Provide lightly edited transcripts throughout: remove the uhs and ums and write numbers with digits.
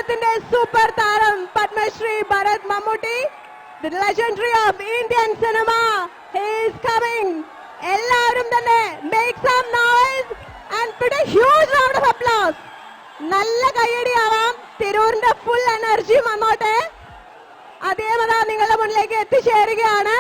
Malayalatinte super taram Padma Shri Bharat Mammootty, the legendary of Indian cinema. He is coming. Ellarum thanne make some noise and put a huge round of applause. Nalla kayyadi avam. Tirurinte full energy വന്നോട്ടെ. അതേമതാ നിങ്ങളുടെ മുന്നിലേക്ക് എത്തിച്ചേരുകയാണ്.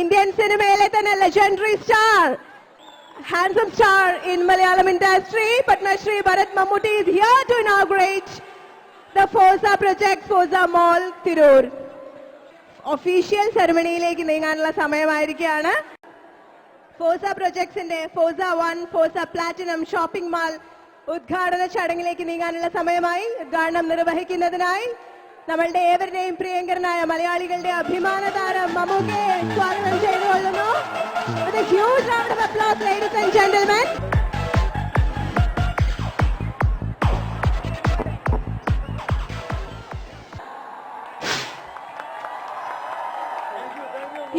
Indian cinema തന്നെ legendary star, handsome star in Malayalam industry, Padma Shri Bharat Mammootty is here to inaugurate the Forza project, Forza Mall, Tirur. Official ceremony-യിലേക്ക് നീങ്ങാനുള്ള സമയമായിരിക്കുകയാണ്. Forza projects-ന്റെ Forza 1, Forza Platinum shopping mall ഉദ്ഘാടന ചടങ്ങിലേക്ക് നീങ്ങാനുള്ള സമയമായി. ഉദ്ഘാടനം നിർവഹിക്കുന്നതിനായി നമ്മളുടെ ഏവരുടെയും പ്രിയങ്കരനായ മലയാളികളുടെ അഭിമാന താരം മമ്മൂക്കയെ സ്വാഗതം ചെയ്തുകൊള്ളുന്നു. With a huge round of applause, ladies and gentlemen.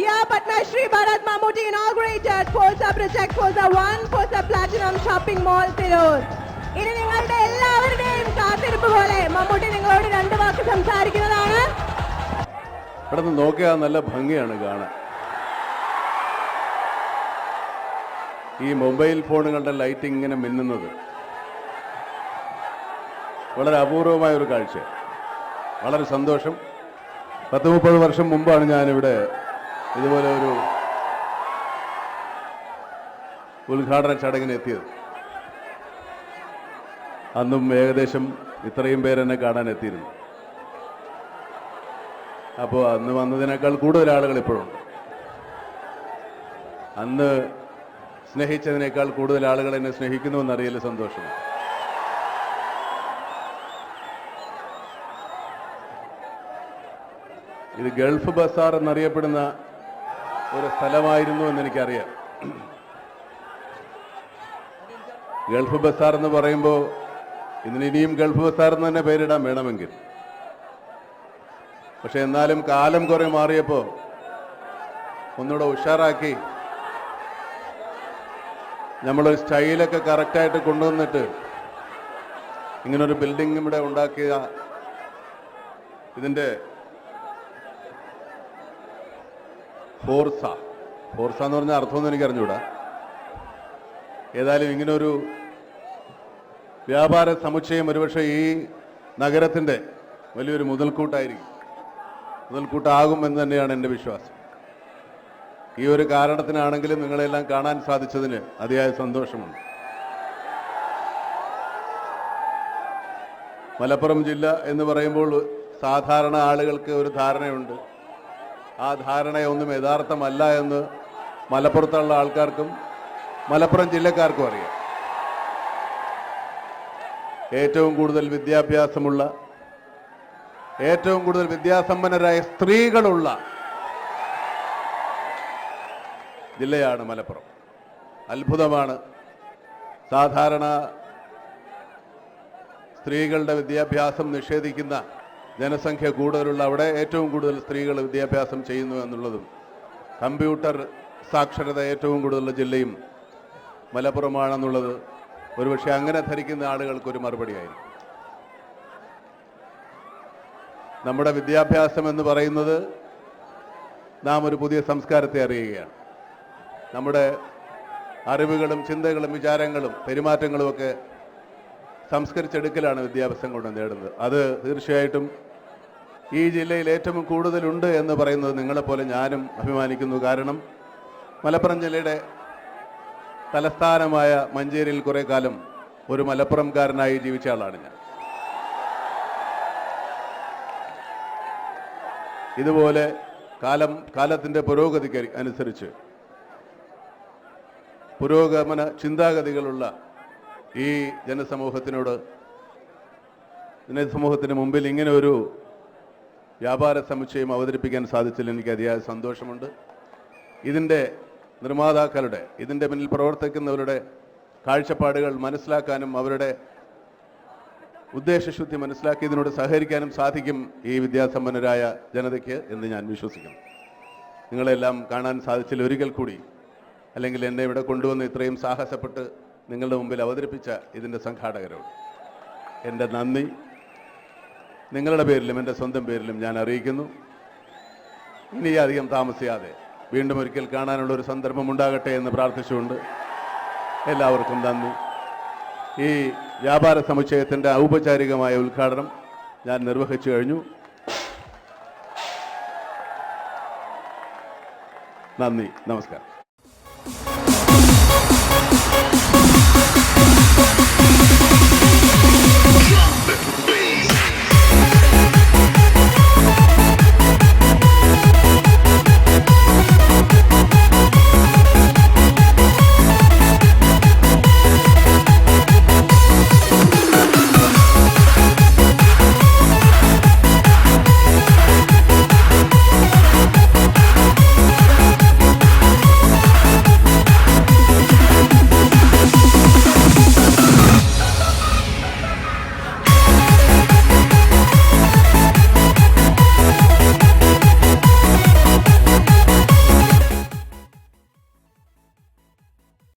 Here, Padma Shri Bharat Mammootty inaugurated Forza project, Forza 1, Forza Platinum shopping mall, Tirur. ഇനി നിങ്ങളുടെ എല്ലാവരുടെയും കാത്തിരിപ്പ് പോലെ മമ്മൂട്ടി നിങ്ങളോട് രണ്ട് വാക്ക് സംസാരിക്കുന്നതാണ്. ഇവിടെ നിന്ന് നോക്കിയാൽ നല്ല ഭംഗിയാണ് കാണാൻ. ഈ മൊബൈൽ ഫോണുകളുടെ ലൈറ്റ് ഇങ്ങനെ മിന്നുന്നത് വളരെ അപൂർവമായ ഒരു കാഴ്ച. വളരെ സന്തോഷം. 10-30 വർഷം മുമ്പാണ് ഞാനിവിടെ ഇതുപോലെ ഒരു ഉദ്ഘാടന ചടങ്ങിന് എത്തിയത്. അന്നും ഏകദേശം ഇത്രയും പേരെന്നെ കാണാൻ എത്തിയിരുന്നു. അപ്പോൾ അന്ന് വന്നതിനേക്കാൾ കൂടുതൽ ആളുകൾ ഇപ്പോഴുണ്ട്. അന്ന് സ്നേഹിച്ചതിനേക്കാൾ കൂടുതൽ ആളുകൾ എന്നെ സ്നേഹിക്കുന്നുവെന്നറിയൽ സന്തോഷമാണ്. ഇത് ഗൾഫ് ബസാർ എന്നറിയപ്പെടുന്ന ഒരു സ്ഥലമായിരുന്നു എന്നെനിക്കറിയാം. ഗൾഫ് ബസാർ എന്ന് പറയുമ്പോൾ ഇതിനിനിയും ഗൾഫ് ബസാർ എന്ന് തന്നെ പേരിടാൻ വേണമെങ്കിൽ. പക്ഷെ എന്നാലും കാലം കുറെ മാറിയപ്പോൾ ഒന്നുകൂടെ ഉഷാറാക്കി നമ്മളൊരു സ്റ്റൈലൊക്കെ കറക്റ്റായിട്ട് കൊണ്ടുവന്നിട്ട് ഇങ്ങനൊരു ബിൽഡിംഗ് ഇവിടെ ഉണ്ടാക്കിയ ഇതിൻ്റെ ഫോർസ എന്ന് പറഞ്ഞ അർത്ഥമൊന്നും എനിക്ക് അറിഞ്ഞൂടാ. ഏതായാലും ഇങ്ങനൊരു വ്യാപാര സമുച്ചയം ഒരുപക്ഷെ ഈ നഗരത്തിൻ്റെ വലിയൊരു മുതൽക്കൂട്ടാകും എന്ന് തന്നെയാണ് എൻ്റെ വിശ്വാസം. ഈ ഒരു കാരണത്തിനാണെങ്കിലും നിങ്ങളെല്ലാം കാണാൻ സാധിച്ചതിന് അതിയായ സന്തോഷമുണ്ട്. മലപ്പുറം ജില്ല എന്ന് പറയുമ്പോൾ സാധാരണ ആളുകൾക്ക് ഒരു ധാരണയുണ്ട്. ആ ധാരണയൊന്നും യഥാർത്ഥമല്ല എന്ന് മലപ്പുറത്തുള്ള ആൾക്കാർക്കും മലപ്പുറം ജില്ലക്കാർക്കും അറിയാം. ഏറ്റവും കൂടുതൽ വിദ്യാഭ്യാസമുള്ള, ഏറ്റവും കൂടുതൽ വിദ്യാസമ്പന്നരായ സ്ത്രീകളുള്ള ജില്ലയാണ് മലപ്പുറം. അത്ഭുതമാണ്. സാധാരണ സ്ത്രീകളുടെ വിദ്യാഭ്യാസം നിഷേധിക്കുന്ന ജനസംഖ്യ കൂടുതലുള്ള അവിടെ ഏറ്റവും കൂടുതൽ സ്ത്രീകൾ വിദ്യാഭ്യാസം ചെയ്യുന്നു എന്നുള്ളതും, കമ്പ്യൂട്ടർ സാക്ഷരത ഏറ്റവും കൂടുതലുള്ള ജില്ലയും മലപ്പുറമാണെന്നുള്ളത് ഒരുപക്ഷെ അങ്ങനെ ധരിക്കുന്ന ആളുകൾക്കൊരു മറുപടിയായിരിക്കും. നമ്മുടെ വിദ്യാഭ്യാസം എന്ന് പറയുന്നത് നാം ഒരു പുതിയ സംസ്കാരത്തെ അറിയുകയാണ്. നമ്മുടെ അറിവുകളും ചിന്തകളും വിചാരങ്ങളും പെരുമാറ്റങ്ങളുമൊക്കെ സംസ്കരിച്ചെടുക്കലാണ് വിദ്യാഭ്യാസം കൊണ്ട് നേടുന്നത്. അത് തീർച്ചയായിട്ടും ഈ ജില്ലയിൽ ഏറ്റവും കൂടുതലുണ്ട് എന്ന് പറയുന്നത് നിങ്ങളെപ്പോലെ ഞാനും അഭിമാനിക്കുന്നു. കാരണം മലപ്പുറം ജില്ലയുടെ തലസ്ഥാനമായ മഞ്ചേരിയിൽ കുറേ കാലം ഒരു മലപ്പുറംകാരനായി ജീവിച്ച ആളാണ് ഞാൻ. ഇതുപോലെ കാലത്തിൻ്റെ പുരോഗതിക്ക് അനുസരിച്ച് പുരോഗമന ചിന്താഗതികളുള്ള ഈ ജനസമൂഹത്തിന് മുമ്പിൽ ഇങ്ങനെ ഒരു വ്യാപാര സമുച്ചയം അവതരിപ്പിക്കാൻ സാധിച്ചതിൽ എനിക്ക് അതിയായ സന്തോഷമുണ്ട്. ഇതിൻ്റെ നിർമ്മാതാക്കളുടെ, ഇതിൻ്റെ പിന്നിൽ പ്രവർത്തിക്കുന്നവരുടെ കാഴ്ചപ്പാടുകൾ മനസ്സിലാക്കാനും അവരുടെ ഉദ്ദേശശുദ്ധി മനസ്സിലാക്കി ഇതിനോട് സഹകരിക്കാനും സാധിക്കും ഈ വിദ്യാസമ്പന്നരായ ജനതയ്ക്ക് എന്ന് ഞാൻ വിശ്വസിക്കുന്നു. നിങ്ങളെല്ലാം കാണാൻ സാധിച്ചില്ല ഒരിക്കൽ കൂടി, അല്ലെങ്കിൽ എന്നെ ഇവിടെ കൊണ്ടുവന്ന് ഇത്രയും സാഹസപ്പെട്ട് നിങ്ങളുടെ മുമ്പിൽ അവതരിപ്പിച്ച ഇതിൻ്റെ സംഘാടകരോട് എൻ്റെ നന്ദി നിങ്ങളുടെ പേരിലും എൻ്റെ സ്വന്തം പേരിലും ഞാൻ അറിയിക്കുന്നു. ഇനി അധികം താമസിയാതെ വീണ്ടും ഒരിക്കൽ കാണാനുള്ള ഒരു സന്ദർഭം ഉണ്ടാകട്ടെ എന്ന് പ്രാർത്ഥിച്ചുകൊണ്ട് എല്ലാവർക്കും നന്ദി. ഈ വ്യാപാര സമുച്ചയത്തിൻ്റെ ഔപചാരികമായ ഉദ്ഘാടനം ഞാൻ നിർവഹിച്ചു കഴിഞ്ഞു. നന്ദി, നമസ്കാരം.